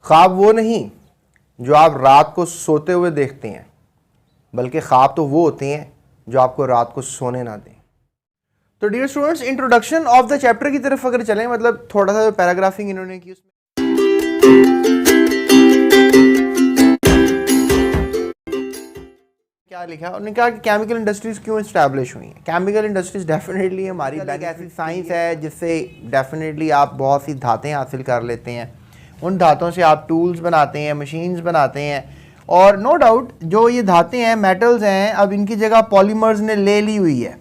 ख्वाब वो नहीं जो आप रात को सोते हुए देखते हैं, बल्कि ख्वाब तो वो होते हैं जो आपको रात को सोने ना दें। तो dear students, introduction of the chapter की तरफ अगर चलें, मतलब थोड़ा सा जो पैराग्राफिंग इन्होंने की उसमें क्या लिखा, उन्होंने कहा कि केमिकल इंडस्ट्रीज क्यों इस्टेब्लिश हुई हैं। केमिकल इंडस्ट्रीज डेफिनेटली हमारी एक ऐसी साइंस है जिससे डेफिनेटली आप बहुत सी धातें हासिल कर लेते हैं। उन धातों से आप टूल्स बनाते हैं, मशीन्स बनाते हैं, और नो डाउट जो ये धातें हैं, मेटल्स हैं, अब इनकी जगह पॉलीमर्स ने ले ली हुई है,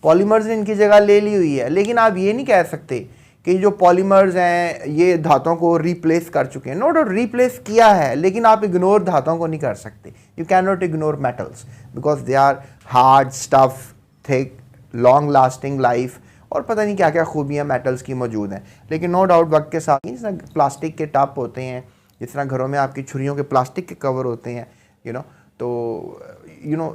पॉलीमर्स ने इनकी जगह ले ली हुई है। लेकिन आप ये नहीं कह सकते कि जो पॉलीमर्स हैं ये धातों को रिप्लेस कर चुके हैं। नो डाउट रिप्लेस किया है, लेकिन आप इग्नोर धातों को नहीं कर सकते। You can not ignore metals because they are hard stuff, thick, long lasting life, और पता नहीं क्या क्या खूबियाँ मेटल्स की मौजूद हैं। लेकिन नो डाउट वक्त के साथ जिस तरह प्लास्टिक के टप होते हैं, जिस तरह घरों में आपकी छुरियों के प्लास्टिक के कवर होते हैं, तो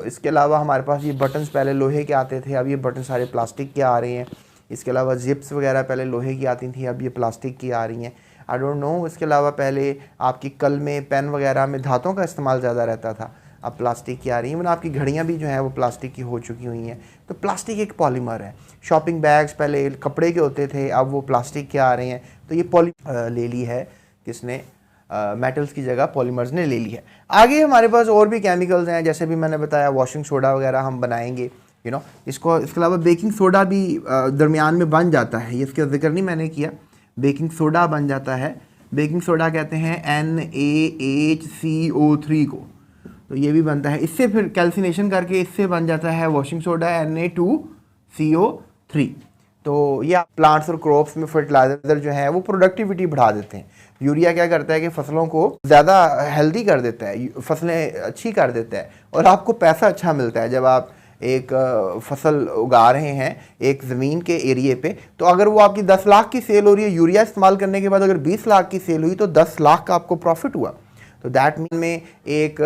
इसके अलावा हमारे पास ये बटन्स पहले लोहे के आते थे, अब ये बटन सारे प्लास्टिक के आ रहे हैं। इसके अलावा जिप्स वगैरह पहले लोहे की आती थी, अब ये प्लास्टिक की आ रही हैं। आई डोंट नो, इसके अलावा पहले आपकी कलमें, पेन वगैरह में धातों का इस्तेमाल ज़्यादा रहता था, अब प्लास्टिक की आ रही हैं। मतलब आपकी घड़ियाँ भी जो हैं वो प्लास्टिक की हो चुकी हुई हैं। तो प्लास्टिक एक पॉलीमर है। शॉपिंग बैग्स पहले कपड़े के होते थे, अब वो प्लास्टिक के आ रहे हैं। तो ये ले ली है किसने, मेटल्स की जगह पॉलीमर्स ने ले ली है। आगे हमारे पास और भी केमिकल्स हैं, जैसे भी मैंने बताया वॉशिंग सोडा वगैरह हम बनाएंगे, इसके अलावा बेकिंग सोडा भी दरमियान में बन जाता है, ये इसका जिक्र नहीं मैंने किया। बेकिंग सोडा बन जाता है, बेकिंग सोडा कहते हैं NaHCO3 को, तो ये भी बनता है। इससे फिर कैल्सिनेशन करके इससे बन जाता है वॉशिंग सोडा Na2CO3। तो ये प्लांट्स और क्रॉप्स में फर्टिलाइजर जो है वो प्रोडक्टिविटी बढ़ा देते हैं। यूरिया क्या करता है कि फसलों को ज़्यादा हेल्दी कर देता है, फसलें अच्छी कर देता है, और आपको पैसा अच्छा मिलता है जब आप एक फसल उगा रहे हैं एक ज़मीन के एरिए पे। तो अगर वो आपकी 10 लाख की सेल हो रही है, यूरिया इस्तेमाल करने के बाद अगर 20 लाख की सेल हुई तो 10 लाख का आपको प्रॉफिट हुआ। तो दैट मीन में एक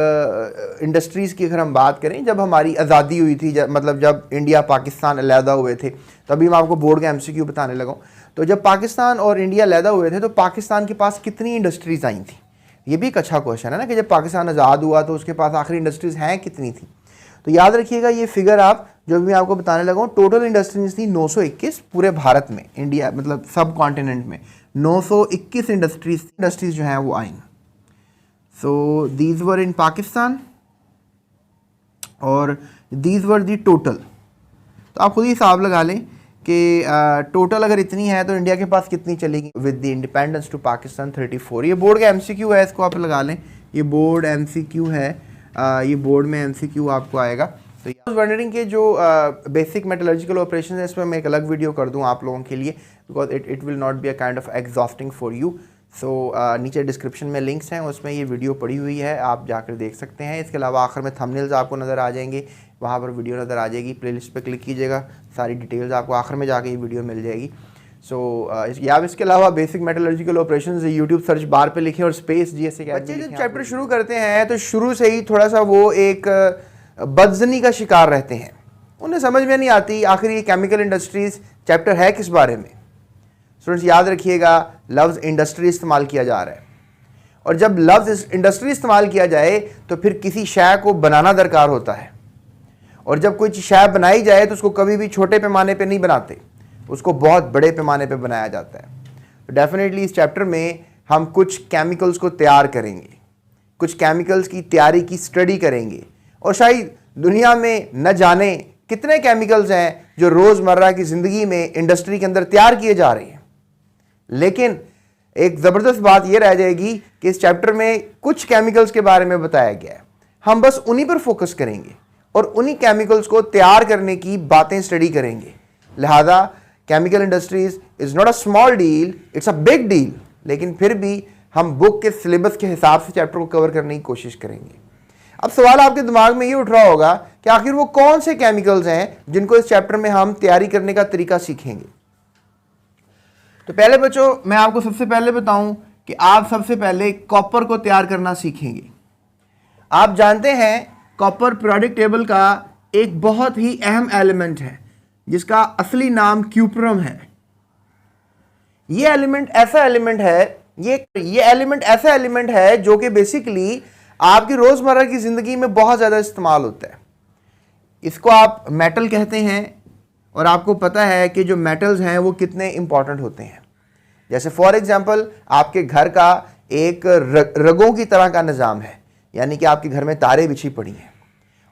इंडस्ट्रीज़ की अगर हम बात करें, जब हमारी आज़ादी हुई थी, मतलब जब इंडिया पाकिस्तान अलहदा हुए थे, तभी मैं आपको बोर्ड का MCQ बताने लगा। तो जब पाकिस्तान और इंडिया अलहदा हुए थे तो पाकिस्तान के पास कितनी इंडस्ट्रीज़ आई थी, ये भी एक अच्छा क्वेश्चन है ना, कि जब पाकिस्तान आज़ाद हुआ तो उसके पास आखिरी इंडस्ट्रीज़ हैं कितनी थी। तो याद रखिएगा ये फिगर आप जो भी मैं आपको बताने लगा हूँ, टोटल इंडस्ट्रीज थी 921 पूरे भारत में, इंडिया मतलब सब कॉन्टिनेंट में 921 इंडस्ट्रीज जो हैं वो आई। सो दीज वर इन पाकिस्तान और दीज वर दी टोटल। तो आप खुद ही हिसाब लगा लें कि टोटल अगर इतनी है तो इंडिया के पास कितनी चलेगी with the independence to Pakistan 34। ये बोर्ड का MCQ है, इसको आप लगा लें, ये बोर्ड MCQ है, ये बोर्ड में MCQ आपको आएगा। तो वंडरिंग के जो बेसिक मेटलर्जिकल ऑपरेशन है, इसमें मैं एक अलग वीडियो कर दूं आप लोगों के लिए, because it will not be a kind of exhausting for you. So नीचे डिस्क्रिप्शन में लिंक्स हैं, उसमें ये वीडियो पड़ी हुई है, आप जाकर देख सकते हैं। इसके अलावा आखिर में थंबनेल्स आपको नज़र आ जाएंगे, वहाँ पर वीडियो नज़र आ जाएगी, प्लेलिस्ट पे क्लिक कीजिएगा, सारी डिटेल्स आपको आखिर में जाके ये वीडियो मिल जाएगी। या इसके अलावा basic metallurgical operations YouTube search bar पे लिखें और स्पेस GSA के बच्चे जब चैप्टर शुरू करते हैं तो शुरू से ही थोड़ा सा वो एक बदजनी का शिकार रहते हैं, उन्हें समझ में नहीं आती आखिर ये केमिकल इंडस्ट्रीज चैप्टर है किस बारे में। स्टूडेंट्स याद रखिएगा, लफ्ज़ इंडस्ट्री इस्तेमाल किया जा रहा है, और जब लफ्ज़ इंडस्ट्री इस्तेमाल किया जाए तो फिर किसी शय को बनाना दरकार होता है, और जब कोई शय बनाई जाए तो उसको कभी भी छोटे पैमाने पे नहीं बनाते, उसको बहुत बड़े पैमाने पे बनाया जाता है। तो डेफिनेटली इस चैप्टर में हम कुछ केमिकल्स को तैयार करेंगे, कुछ केमिकल्स की तैयारी की स्टडी करेंगे, और शायद दुनिया में न जाने कितने केमिकल्स हैं जो रोज़मर्रा की ज़िंदगी में इंडस्ट्री के अंदर तैयार किए जा रहे हैं। लेकिन एक ज़बरदस्त बात यह रह जाएगी कि इस चैप्टर में कुछ केमिकल्स के बारे में बताया गया है, हम बस उन्हीं पर फोकस करेंगे और उन्हीं केमिकल्स को तैयार करने की बातें स्टडी करेंगे। लिहाजा chemical industries is not a small deal, it's a big deal, लेकिन फिर भी हम बुक के सिलेबस के हिसाब से चैप्टर को कवर करने की कोशिश करेंगे। अब सवाल आपके दिमाग में ये उठ रहा होगा कि आखिर वो कौन से केमिकल्स हैं जिनको इस चैप्टर में हम तैयारी करने का तरीका सीखेंगे। तो पहले बच्चों मैं आपको सबसे पहले बताऊं कि आप सबसे पहले कॉपर को तैयार करना सीखेंगे। आप जानते हैं कॉपर पीरियोडिक टेबल का एक बहुत ही अहम एलिमेंट है जिसका असली नाम क्यूपरम है। यह एलिमेंट ऐसा एलिमेंट है ये एलिमेंट ऐसा एलिमेंट है जो कि बेसिकली आपकी रोजमर्रा की जिंदगी में बहुत ज्यादा इस्तेमाल होता है। इसको आप मेटल कहते हैं और आपको पता है कि जो मेटल्स हैं वो कितने इंपॉर्टेंट होते हैं। जैसे फॉर एग्जांपल आपके घर का एक रगों की तरह का निज़ाम है, यानी कि आपके घर में तारें बिछी पड़ी हैं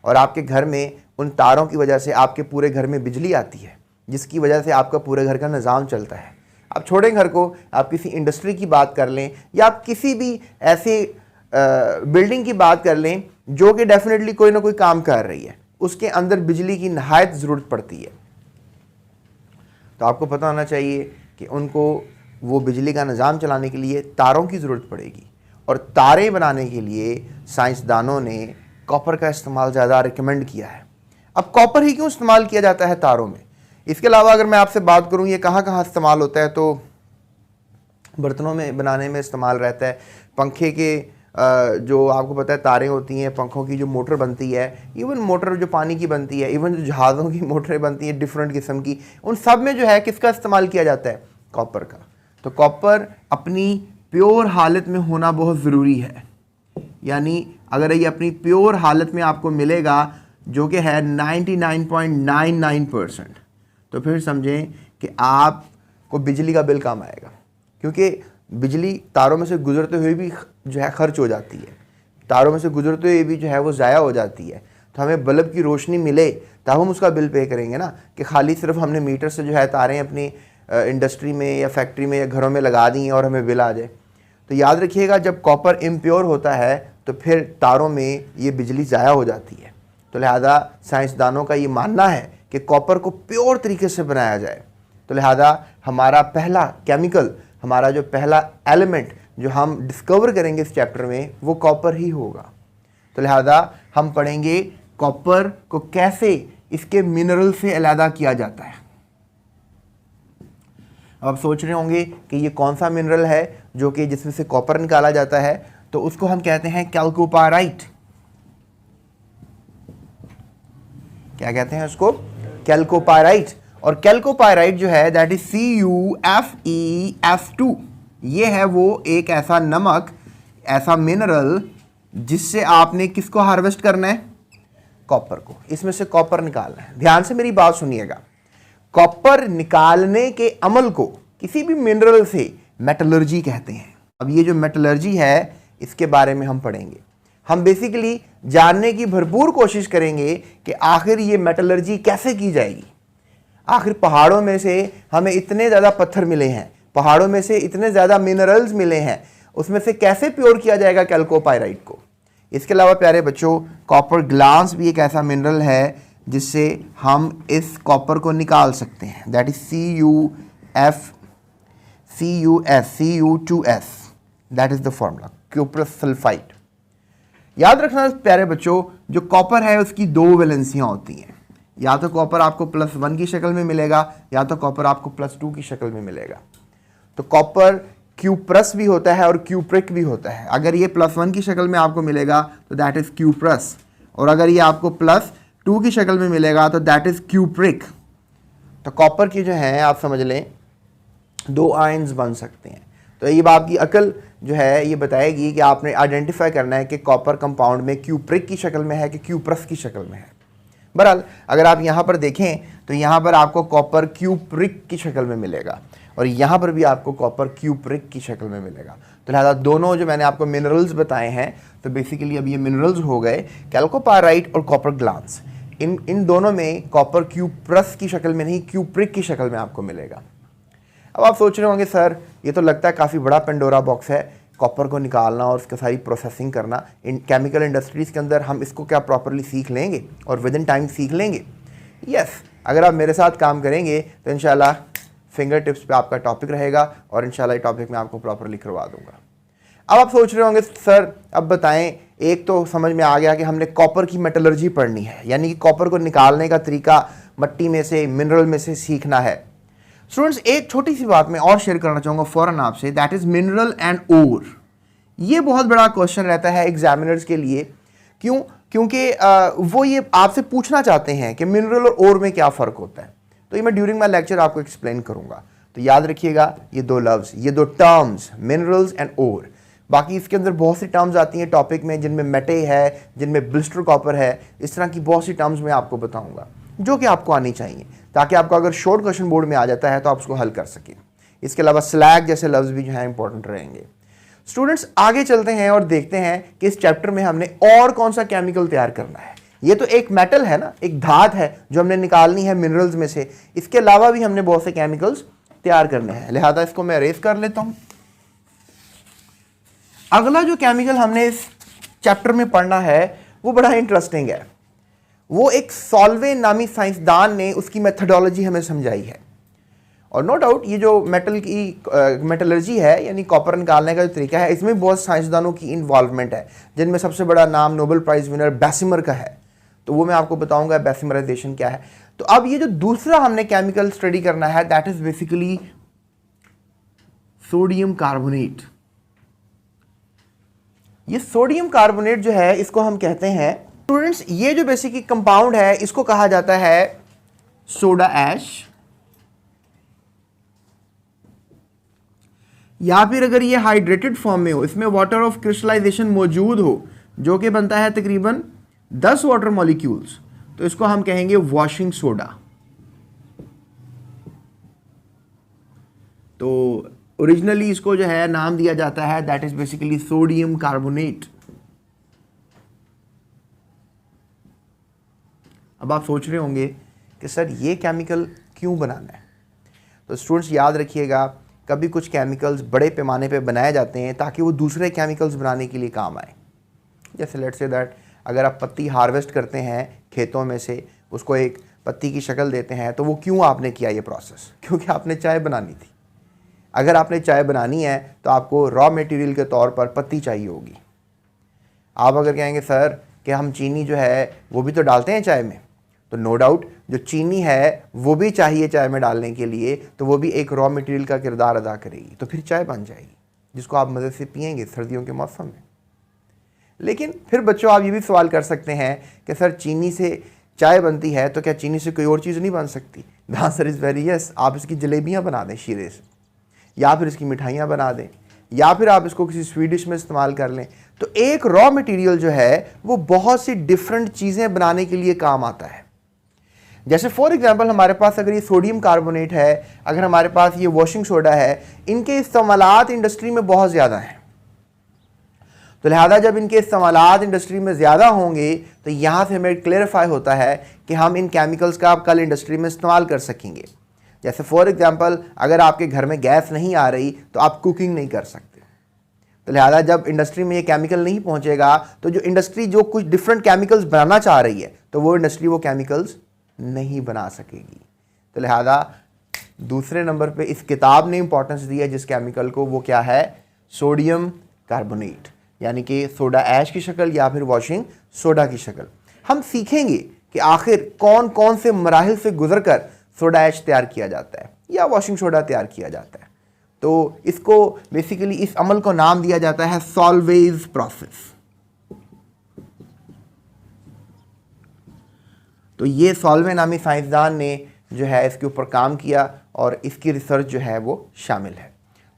और आपके घर में उन तारों की वजह से आपके पूरे घर में बिजली आती है, जिसकी वजह से आपका पूरे घर का निज़ाम चलता है। आप छोड़ें घर को, आप किसी इंडस्ट्री की बात कर लें या आप किसी भी ऐसे बिल्डिंग की बात कर लें जो कि डेफिनेटली कोई ना कोई काम कर रही है, उसके अंदर बिजली की नहायत ज़रूरत पड़ती है। तो आपको पता होना चाहिए कि उनको वो बिजली का निज़ाम चलाने के लिए तारों की ज़रूरत पड़ेगी, और तारें बनाने के लिए साइंसदानों ने कॉपर का इस्तेमाल ज़्यादा रिकमेंड किया है। अब कॉपर ही क्यों इस्तेमाल किया जाता है तारों में? इसके अलावा अगर मैं आपसे बात करूं ये कहाँ कहाँ इस्तेमाल होता है, तो बर्तनों में बनाने में इस्तेमाल रहता है, पंखे के जो आपको पता है तारें होती हैं, पंखों की जो मोटर बनती है, इवन मोटर जो पानी की बनती है, इवन जो जहाज़ों की मोटरें बनती हैं डिफरेंट किस्म की, उन सब में जो है किसका इस्तेमाल किया जाता है? कॉपर का। तो कॉपर अपनी प्योर हालत में होना बहुत ज़रूरी है, यानी अगर ये अपनी प्योर हालत में आपको मिलेगा जो कि है 99.99%, तो फिर समझें कि आपको बिजली का बिल कम आएगा, क्योंकि बिजली तारों में से गुजरते हुए भी जो है खर्च हो जाती है, तारों में से गुजरते हुए भी जो है वो ज़ाया हो जाती है। तो हमें बल्ब की रोशनी मिले तब हम उसका बिल पे करेंगे ना, कि खाली सिर्फ हमने मीटर से जो है तारें अपनी इंडस्ट्री में या फैक्ट्री में या घरों में लगा दी और हमें बिल आ जाए। तो याद रखिएगा, जब कॉपर इम्प्योर होता है तो फिर तारों में ये बिजली ज़ाया हो जाती है। तो लिहाजा साइंसदानों का ये मानना है कि कॉपर को प्योर तरीके से बनाया जाए। तो लिहाजा हमारा पहला केमिकल, हमारा जो पहला एलिमेंट जो हम डिस्कवर करेंगे इस चैप्टर में, वो कॉपर ही होगा। तो लिहाजा हम पढ़ेंगे कॉपर को कैसे इसके मिनरल से अलग किया जाता है। अब आप सोच रहे होंगे कि ये कौन सा मिनरल है जो कि जिसमें से कॉपर निकाला जाता है, तो उसको हम कहते हैं कैल्कोपाइराइट। क्या कहते हैं उसको? कैल्कोपाइराइट। और कैल्कोपाइराइट जो है दैट इज CuFeF2। ये है वो एक ऐसा नमक, ऐसा मिनरल जिससे आपने किसको हार्वेस्ट करना है? कॉपर को। इसमें से कॉपर निकालना है। ध्यान से मेरी बात सुनिएगा, कॉपर निकालने के अमल को किसी भी मिनरल से मेटलर्जी कहते हैं। अब ये जो मेटलर्जी है इसके बारे में हम पढ़ेंगे। हम बेसिकली जानने की भरपूर कोशिश करेंगे कि आखिर ये मेटलर्जी कैसे की जाएगी। आखिर पहाड़ों में से हमें इतने ज़्यादा पत्थर मिले हैं, पहाड़ों में से इतने ज़्यादा मिनरल्स मिले हैं, उसमें से कैसे प्योर किया जाएगा कैल्कोपाइराइट को? इसके अलावा प्यारे बच्चों, कॉपर ग्लास भी एक ऐसा मिनरल है जिससे हम इस कॉपर को निकाल सकते हैं। That is CuF2S, that is the formula, cuprous sulphide. याद रखना प्यारे बच्चों, जो कॉपर है उसकी दो वैलेंसियां होती हैं। या तो कॉपर आपको +1 की शक्ल में मिलेगा या तो कॉपर आपको +2 की शक्ल में मिलेगा। तो कॉपर क्यूप्रस भी होता है और क्यूप्रिक भी होता है। अगर ये +1 की शक्ल में आपको मिलेगा तो दैट इज क्यूप्रस, और अगर ये आपको +2 की शक्ल में मिलेगा तो दैट इज क्यूप्रिक। तो कॉपर की जो है आप समझ लें 2 आयन्स बन सकते हैं। तो ये आपकी अकल जो है ये बताएगी कि आपने आइडेंटिफाई करना है कि कॉपर कंपाउंड में क्यूप्रिक की शक्ल में है कि क्यूप्रस की शक्ल में है। बहरहाल अगर आप यहाँ पर देखें तो यहाँ पर आपको कॉपर क्यूप्रिक की शक्ल में मिलेगा और यहाँ पर भी आपको कॉपर क्यूप्रिक की शक्ल में मिलेगा। तो लिहाजा दोनों जो मैंने आपको मिनरल्स बताए हैं, तो बेसिकली अब ये मिनरल्स हो गए कैल्कोपाइराइट और कॉपर ग्लास। इन दोनों में कॉपर क्यूप्रस की शक्ल में नहीं, क्यूप्रिक की शक्ल में आपको मिलेगा। अब आप सोच रहे होंगे सर ये तो लगता है काफ़ी बड़ा पेंडोरा बॉक्स है, कॉपर को निकालना और उसकी सारी प्रोसेसिंग करना। इन केमिकल इंडस्ट्रीज़ के अंदर हम इसको क्या प्रॉपरली सीख लेंगे और विद इन टाइम सीख लेंगे? यस, अगर आप मेरे साथ काम करेंगे तो इंशाल्लाह फिंगर टिप्स पे आपका टॉपिक रहेगा और इंशाल्लाह ये टॉपिक मैं आपको प्रॉपरली करवा दूंगा। अब आप सोच रहे होंगे सर अब बताएं, एक तो समझ में आ गया कि हमने कॉपर की मेटलर्जी पढ़नी है, यानी कि कॉपर को निकालने का तरीका मट्टी में से, मिनरल में से सीखना है। स्टूडेंट्स, एक छोटी सी बात मैं और शेयर करना चाहूँगा फ़ौरन आपसे, that is mineral and or. ये बहुत बड़ा क्वेश्चन रहता है एग्जामिनर्स के लिए। क्यों? क्योंकि वो ये आपसे पूछना चाहते हैं कि मिनरल और ओर में क्या फ़र्क होता है। तो ये मैं ड्यूरिंग माई लेक्चर आपको एक्सप्लेन करूँगा। तो याद रखिएगा ये दो लफ्ज़, ये दो टर्म्स, मिनरल्स एंड ओर। बाकी इसके अंदर बहुत सी टर्म्स आती हैं टॉपिक में, जिनमें मेटे है, जिनमें ब्लिस्टर कॉपर है, इस तरह की बहुत सी टर्म्स मैं आपको बताऊंगा जो कि आपको आनी चाहिए, ताकि आपको अगर शॉर्ट क्वेश्चन बोर्ड में आ जाता है तो आप उसको हल कर सकें। इसके अलावा स्लैग जैसे लफ्ज़ भी जो है इंपॉर्टेंट रहेंगे। स्टूडेंट्स आगे चलते हैं और देखते हैं कि इस चैप्टर में हमने और कौन सा केमिकल तैयार करना है। ये तो एक मेटल है ना, एक धात है जो हमने निकालनी है मिनरल्स में से। इसके अलावा भी हमने बहुत से केमिकल्स तैयार करने हैं, लिहाजा इसको मैं अरेज कर लेता हूं। अगला जो केमिकल हमने इस चैप्टर में पढ़ना है वो बड़ा इंटरेस्टिंग है। वो एक सॉल्वे नामी साइंसदान ने उसकी मेथडोलॉजी हमें समझाई है। और नो डाउट ये जो मेटलर्जी है, यानी कॉपर निकालने का जो तरीका है, इसमें बहुत साइंसदानों की इन्वॉल्वमेंट है, जिनमें सबसे बड़ा नाम नोबेल प्राइज विनर बेसिमर का है। तो वो मैं आपको बताऊंगा बेसिमराइजेशन क्या है। तो अब ये जो दूसरा हमने केमिकल स्टडी करना है, that is basically sodium carbonate. ये सोडियम कार्बोनेट जो है इसको हम कहते हैं स्टूडेंट्स, ये जो बेसिकली कंपाउंड है इसको कहा जाता है सोडा ऐश, या फिर अगर ये हाइड्रेटेड फॉर्म में हो, इसमें वाटर ऑफ क्रिस्टलाइजेशन मौजूद हो, जो कि बनता है तकरीबन 10 वाटर मॉलिक्यूल्स, तो इसको हम कहेंगे वॉशिंग सोडा। तो ओरिजिनली इसको जो है नाम दिया जाता है that is basically sodium carbonate. अब आप सोच रहे होंगे कि सर ये केमिकल क्यों बनाना है। तो स्टूडेंट्स याद रखिएगा, कभी कुछ केमिकल्स बड़े पैमाने पे बनाए जाते हैं ताकि वो दूसरे केमिकल्स बनाने के लिए काम आए। जैसे लेट्स से दैट अगर आप पत्ती हार्वेस्ट करते हैं खेतों में से, उसको एक पत्ती की शक्ल देते हैं, तो वो क्यों आपने किया ये प्रोसेस? क्योंकि आपने चाय बनानी थी। अगर आपने चाय बनानी है तो आपको रॉ मटेरियल के तौर पर पत्ती चाहिए होगी। आप अगर कहेंगे सर कि हम चीनी जो है वो भी तो डालते हैं चाय में, तो नो डाउट जो चीनी है वो भी चाहिए चाय में डालने के लिए, तो वो भी एक रॉ मटेरियल का किरदार अदा करेगी, तो फिर चाय बन जाएगी जिसको आप मज़े से पिएंगे सर्दियों के मौसम में। लेकिन फिर बच्चों आप ये भी सवाल कर सकते हैं कि सर चीनी से चाय बनती है तो क्या चीनी से कोई और चीज़ नहीं बन सकती? The answer is very yes. आप इसकी जलेबियाँ बना दें शीरे से, या फिर इसकी मिठाइयाँ बना दें, या फिर आप इसको किसी स्वीट डिश में इस्तेमाल कर लें। तो एक रॉ मटेरियल जो है वो बहुत सी डिफरेंट चीज़ें बनाने के लिए काम आता है। जैसे फॉर एग्जांपल हमारे पास अगर ये सोडियम कार्बोनेट है, अगर हमारे पास ये वॉशिंग सोडा है, इनके इस्तेमालात इंडस्ट्री में बहुत ज़्यादा हैं। तो लिहाजा जब इनके इस्तेमालात इंडस्ट्री में ज़्यादा होंगे तो यहाँ से हमें क्लेरिफाई होता है कि हम इन केमिकल्स का आप कल इंडस्ट्री में इस्तेमाल कर सकेंगे। जैसे फॉर एग्जांपल अगर आपके घर में गैस नहीं आ रही तो आप कुकिंग नहीं कर सकते। तो लिहाजा जब इंडस्ट्री में ये केमिकल नहीं पहुँचेगा तो जो इंडस्ट्री जो कुछ डिफरेंट केमिकल्स बनाना चाह रही है तो वो इंडस्ट्री वो केमिकल्स नहीं बना सकेगी। तो लिहाजा दूसरे नंबर पे इस किताब ने इंपॉर्टेंस दी है जिस केमिकल को, वो क्या है? सोडियम कार्बोनेट, यानी कि सोडा ऐश की शक्ल या फिर वॉशिंग सोडा की शक्ल। हम सीखेंगे कि आखिर कौन कौन से मराहिल से गुजरकर सोडा ऐश तैयार किया जाता है या वॉशिंग सोडा तैयार किया जाता है। तो इसको बेसिकली इस अमल को नाम दिया जाता है सॉल्वेज प्रोसेस। तो ये सॉल्वे नामी साइंसदान ने जो है इसके ऊपर काम किया और इसकी रिसर्च जो है वो शामिल है।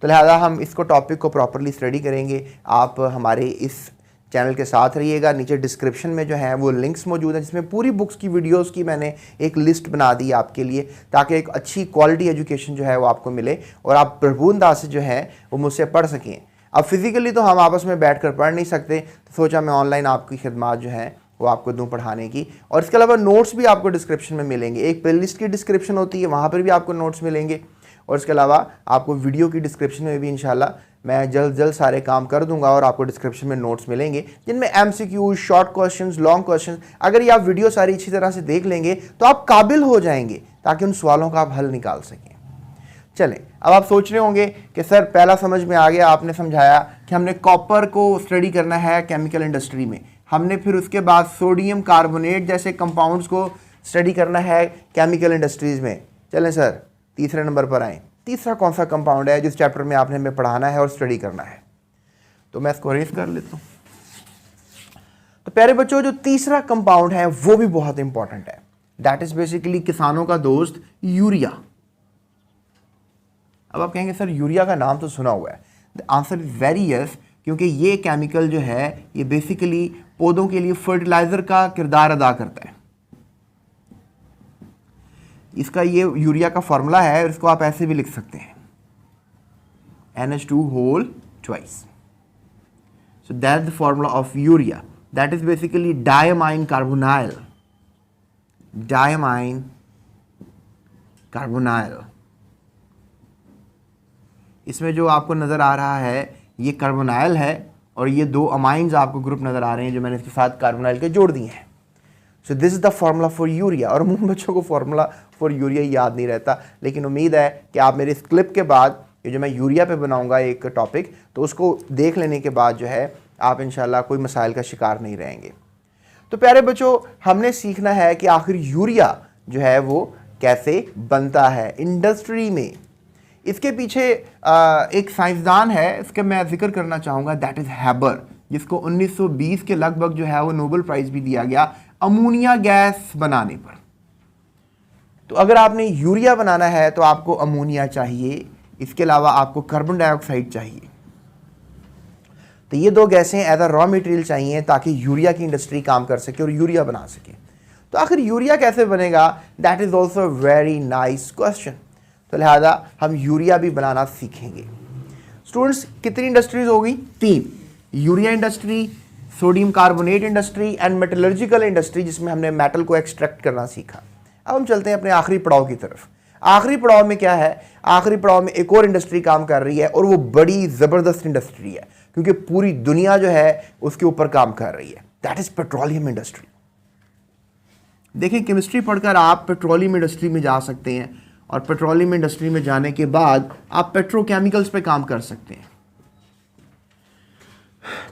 तो लिहाजा हम इसको टॉपिक को प्रॉपरली स्टडी करेंगे। आप हमारे इस चैनल के साथ रहिएगा। नीचे डिस्क्रिप्शन में जो है वो लिंक्स मौजूद हैं जिसमें पूरी बुक्स की वीडियोस की मैंने एक लिस्ट बना दी आपके लिए, ताकि एक अच्छी क्वालिटी एजुकेशन जो है वो आपको मिले और आप भरपूर अंदाज से जो है वो मुझसे पढ़ सकें। अब फिज़िकली तो हम आपस में बैठ कर पढ़ नहीं सकते, तो सोचा मैं ऑनलाइन आपकी खिदमत जो है वो आपको दूँ पढ़ाने की। और इसके अलावा नोट्स भी आपको डिस्क्रिप्शन में मिलेंगे। एक प्ले लिस्ट की डिस्क्रिप्शन होती है, वहाँ पर भी आपको नोट्स मिलेंगे। और इसके अलावा आपको वीडियो की डिस्क्रिप्शन में भी इंशाल्लाह मैं जल्द सारे काम कर दूंगा और आपको डिस्क्रिप्शन में नोट्स मिलेंगे जिनमें MCQ, short questions, long questions. अगर ये आप वीडियो सारी अच्छी तरह से देख लेंगे तो आप काबिल हो जाएंगे ताकि उन सवालों का आप हल निकाल सकें। चलें, अब आप सोच रहे होंगे कि सर पहला समझ में आ गया, आपने समझाया कि हमने कॉपर को स्टडी करना है केमिकल इंडस्ट्री में, हमने फिर उसके बाद सोडियम कार्बोनेट जैसे कंपाउंड्स को स्टडी करना है केमिकल इंडस्ट्रीज़ में। चलें सर तीसरे नंबर पर आएँ। तीसरा कौन सा कंपाउंड है जिस चैप्टर में आपने हमें पढ़ाना है और स्टडी करना है? तो मैं इसको रेस कर लेता हूँ। तो प्यारे बच्चों, जो तीसरा कंपाउंड है वो भी बहुत इंपॉर्टेंट है। दैट इज बेसिकली किसानों का दोस्त यूरिया। अब आप कहेंगे सर यूरिया का नाम तो सुना हुआ है। The answer is very yes, क्योंकि ये केमिकल जो है ये बेसिकली पौधों के लिए फर्टिलाइजर का किरदार अदा करता है। इसका ये यूरिया का फॉर्मूला है, इसको आप ऐसे भी लिख सकते हैं NH2 whole twice. So that's the formula of urea. That is basically diamine carbonyl. Diamine carbonyl. इसमें जो आपको नज़र आ रहा है ये कार्बोनाइल है और ये दो अमाइंस आपको ग्रुप नज़र आ रहे हैं जो मैंने इसके साथ कार्बोनाइल के जोड़ दिए हैं। So this is the formula for urea. और अमूमन बच्चों को फार्मूला फॉर यूरिया याद नहीं रहता, लेकिन उम्मीद है कि आप मेरे इस क्लिप के बाद ये जो मैं यूरिया पे बनाऊंगा एक टॉपिक, तो उसको देख लेने के बाद जो है आप इंशाल्लाह कोई मसाइल का शिकार नहीं रहेंगे। तो प्यारे बच्चों, हमने सीखना है कि आखिर यूरिया जो है वो कैसे बनता है इंडस्ट्री में। इसके पीछे एक साइंसदान है, इसका मैं जिक्र करना चाहूँगा, दैट इज़ हैबर, जिसको 1920 के लगभग जो है वो नोबेल प्राइज़ भी दिया गया अमोनिया गैस बनाने पर। तो अगर आपने यूरिया बनाना है तो आपको अमोनिया चाहिए, इसके अलावा आपको कार्बन डाइऑक्साइड चाहिए। तो ये दो गैसें एज अ रॉ मटेरियल चाहिए ताकि यूरिया की इंडस्ट्री काम कर सके और यूरिया बना सके। तो आखिर यूरिया कैसे बनेगा, that is also very nice question. तो लिहाजा हम यूरिया भी बनाना सीखेंगे। स्टूडेंट्स, कितनी इंडस्ट्रीज होगी? 3, urea industry, sodium carbonate industry and metallurgical industry, जिसमें हमने मेटल को एक्सट्रैक्ट करना सीखा। अब हम चलते हैं अपने आखिरी पड़ाव की तरफ। आखिरी पड़ाव में क्या है? आखिरी पड़ाव में एक और इंडस्ट्री काम कर रही है और वो बड़ी ज़बरदस्त इंडस्ट्री है, क्योंकि पूरी दुनिया जो है उसके ऊपर काम कर रही है, दैट इज़ पेट्रोलियम इंडस्ट्री। देखिए, केमिस्ट्री पढ़कर आप पेट्रोलियम इंडस्ट्री में जा सकते हैं और पेट्रोलियम इंडस्ट्री में जाने के बाद आप पेट्रोकेमिकल्स पे काम कर सकते हैं।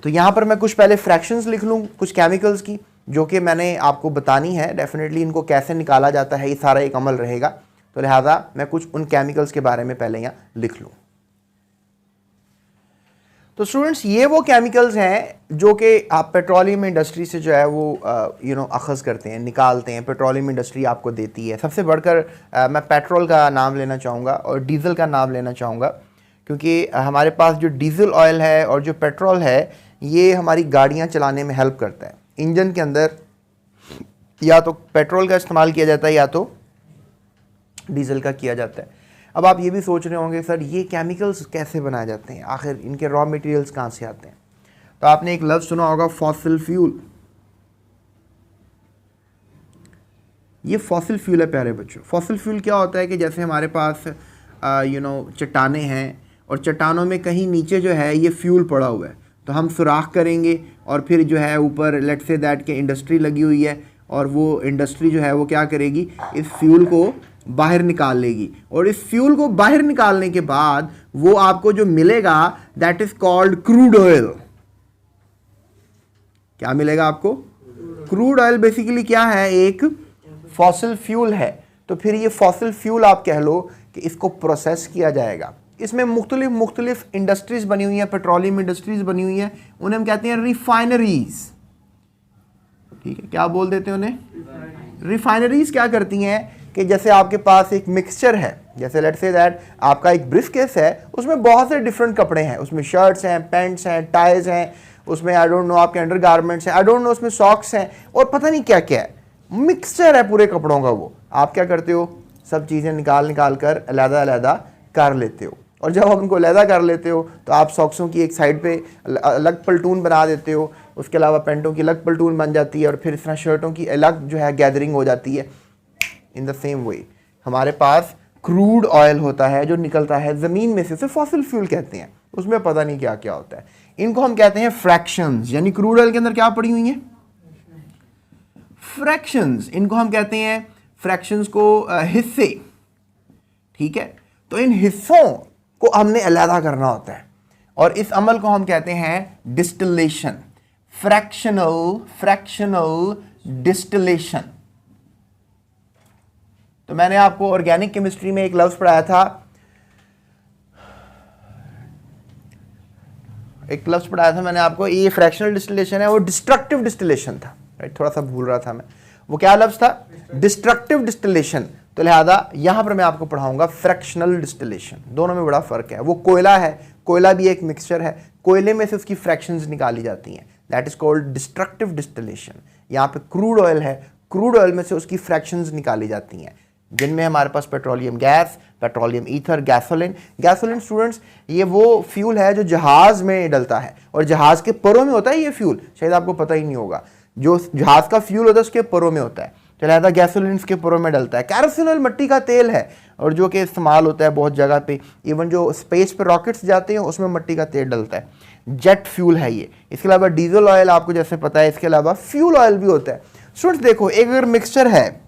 तो यहाँ पर मैं कुछ पहले फ्रैक्शंस लिख लूँ कुछ केमिकल्स की, जो कि मैंने आपको बतानी है। डेफिनेटली इनको कैसे निकाला जाता है ये सारा एक अमल रहेगा, तो लिहाजा मैं कुछ उन केमिकल्स के बारे में पहले यहाँ लिख लूँ। तो स्टूडेंट्स, ये वो केमिकल्स हैं जो कि आप पेट्रोलियम इंडस्ट्री से जो है वो अखज़ करते हैं, निकालते हैं, पेट्रोलियम इंडस्ट्री आपको देती है। सबसे बढ़कर मैं पेट्रोल का नाम लेना चाहूँगा और डीज़ल का नाम लेना चाहूँगा, क्योंकि हमारे पास जो डीज़ल ऑयल है और जो पेट्रोल है ये हमारी गाड़ियाँ चलाने में हेल्प करता है। इंजन के अंदर या तो पेट्रोल का इस्तेमाल किया जाता है या तो डीज़ल का किया जाता है। अब आप ये भी सोच रहे होंगे सर ये केमिकल्स कैसे बनाए जाते हैं, आखिर इनके रॉ मटेरियल्स कहाँ से आते हैं? तो आपने एक लफ्ज़ सुना होगा फॉसिल फ्यूल। ये फॉसिल फ्यूल है प्यारे बच्चों। फॉसिल फ्यूल क्या होता है कि जैसे हमारे पास चट्टानें हैं और चट्टानों में कहीं नीचे जो है ये फ्यूल पड़ा हुआ है, तो हम सुराख करेंगे और फिर जो है ऊपर लेट्स से दैट के इंडस्ट्री लगी हुई है और वो इंडस्ट्री जो है वो क्या करेगी, इस फ्यूल को बाहर निकाल लेगी और इस फ्यूल को बाहर निकालने के बाद वो आपको जो मिलेगा that is called crude oil. क्या मिलेगा आपको? क्रूड ऑयल बेसिकली क्या है? एक फॉसिल फ्यूल है। तो फिर ये फॉसिल फ्यूल आप कह लो कि इसको प्रोसेस किया जाएगा। इसमें मुख्तलिफ इंडस्ट्रीज बनी हुई हैं, पेट्रोलियम इंडस्ट्रीज बनी हुई हैं, उन्हें हम कहते हैं रिफाइनरीज। ठीक है, क्या बोल देते हैं उन्हें? रिफाइनरीज क्या करती हैं कि जैसे आपके पास एक मिक्सचर है, जैसे लेट्स से दैट आपका एक ब्रीफकेस है, उसमें बहुत से डिफरेंट कपड़े हैं, उसमें शर्ट्स हैं, पैंट्स हैं, टाइज हैं, उसमें आई डोंट नो आपके अंडरगारमेंट्स हैं, आई डोंट नो उसमें सॉक्स हैं और पता नहीं क्या क्या है, मिक्सचर है पूरे कपड़ों का। वो आप क्या करते हो, सब चीज़ें निकाल कर अलग-अलग कर लेते हो और जब आप उनको अलग कर लेते हो तो आप सॉक्सों की एक साइड पे अलग पल्टून बना देते हो, उसके अलावा पैंटों की अलग पल्टून बन जाती है और फिर इस तरह शर्टों की अलग जो है गैदरिंग हो जाती है। इन द सेम वे हमारे पास क्रूड ऑयल होता है जो निकलता है ज़मीन में से, उसे फॉसिल फ्यूल कहते हैं, उसमें पता नहीं क्या क्या होता है। इनको हम कहते हैं फ्रैक्शंस, यानी क्रूड ऑयल के अंदर क्या पड़ी हुई हैं? फ्रैक्शंस। इनको हम कहते हैं फ्रैक्शंस को हिस्से। ठीक है, तो इन हिस्सों को हमने अलग करना होता है और इस अमल को हम कहते हैं डिस्टिलेशन, फ्रैक्शनल डिस्टिलेशन। तो मैंने आपको ऑर्गेनिक केमिस्ट्री में एक लफ्ज़ पढ़ाया था, मैंने आपको, ये फ्रैक्शनल डिस्टिलेशन है, वो डिस्ट्रक्टिव डिस्टिलेशन था, राइट? थोड़ा सा भूल रहा था मैं, वो क्या लफ्ज़ था? Destructive distillation. तो लिहाजा यहाँ पर मैं आपको पढ़ाऊंगा फ्रैक्शनल डिस्टिलेशन। दोनों में बड़ा फ़र्क है। वो कोयला है, कोयला भी एक मिक्सचर है, कोयले में से उसकी फ्रैक्शंस निकाली जाती हैं, that is called destructive distillation. यहाँ पे क्रूड ऑयल है, क्रूड ऑयल में से उसकी फ्रैक्शंस निकाली जाती हैं, जिनमें हमारे पास petroleum gas, petroleum ether, gasoline. Gasoline students ये वो फ्यूल है जो जहाज़ में डलता है और जहाज़ के परों में होता है ये फ्यूल, शायद आपको पता ही नहीं होगा। जो जहाज़ का फ्यूल होता है उसके परों में होता है, तो लिहाजा गैसोलिन के परों में डलता है। कैरोसिन ऑयल मिट्टी का तेल है और जो कि इस्तेमाल होता है बहुत जगह पे, इवन जो स्पेस पे रॉकेट्स जाते हैं उसमें मिट्टी का तेल डलता है, जेट फ्यूल है ये। इसके अलावा डीजल ऑयल आपको जैसे पता है, इसके अलावा फ्यूल ऑयल भी होता है। स्टूडेंट्स देखो, एक अगर मिक्सचर है,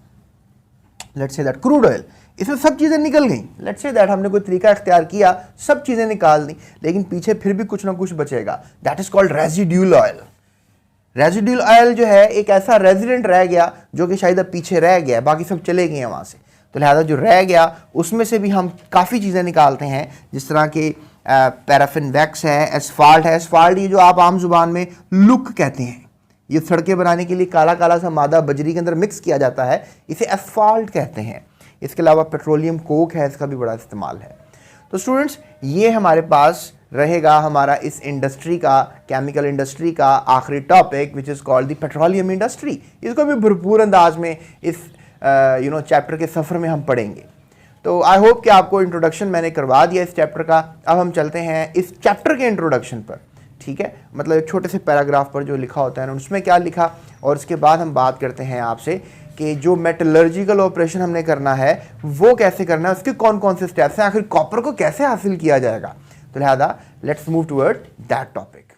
let's say that crude oil, इसमें सब चीज़ें निकल गई, लेट्स से दैट हमने कोई तरीका इख्तियार किया, सब चीज़ें निकाल दी, लेकिन पीछे फिर भी कुछ ना कुछ बचेगा, that is called residual oil. Residual oil जो है एक ऐसा रेजिडेंट रह गया जो कि शायद अब पीछे रह गया, बाकी सब चले गए हैं वहाँ से, तो लिहाजा जो रह गया उसमें से भी हम काफ़ी चीज़ें निकालते हैं, जिस तरह के पैराफिन वैक्स है, एसफाल्ट है। एसफाल्ट ये जो आप आम जुबान में लुक कहते हैं, ये सड़कें बनाने के लिए काला काला सा मादा बजरी के अंदर मिक्स किया जाता है, इसे एसफाल्ट कहते हैं। इसके अलावा पेट्रोलियम कोक है, इसका भी बड़ा इस्तेमाल है। तो स्टूडेंट्स ये हमारे पास रहेगा हमारा इस इंडस्ट्री का, केमिकल इंडस्ट्री का आखिरी topic, which is called the petroleum industry. इसको भी भरपूर अंदाज में इस चैप्टर के सफ़र में हम पढ़ेंगे। तो आई होप कि आपको इंट्रोडक्शन मैंने करवा दिया इस चैप्टर का। अब हम चलते हैं इस चैप्टर के इंट्रोडक्शन पर, ठीक है, मतलब एक छोटे से पैराग्राफ पर जो लिखा होता है ना, उसमें क्या लिखा, और उसके बाद हम बात करते हैं आपसे कि जो मेटलर्जिकल ऑपरेशन हमने करना है वो कैसे करना है, उसके कौन कौन से स्टेप्स हैं, आखिर कॉपर को कैसे हासिल किया जाएगा। तो लिहाजा let's move toward that topic.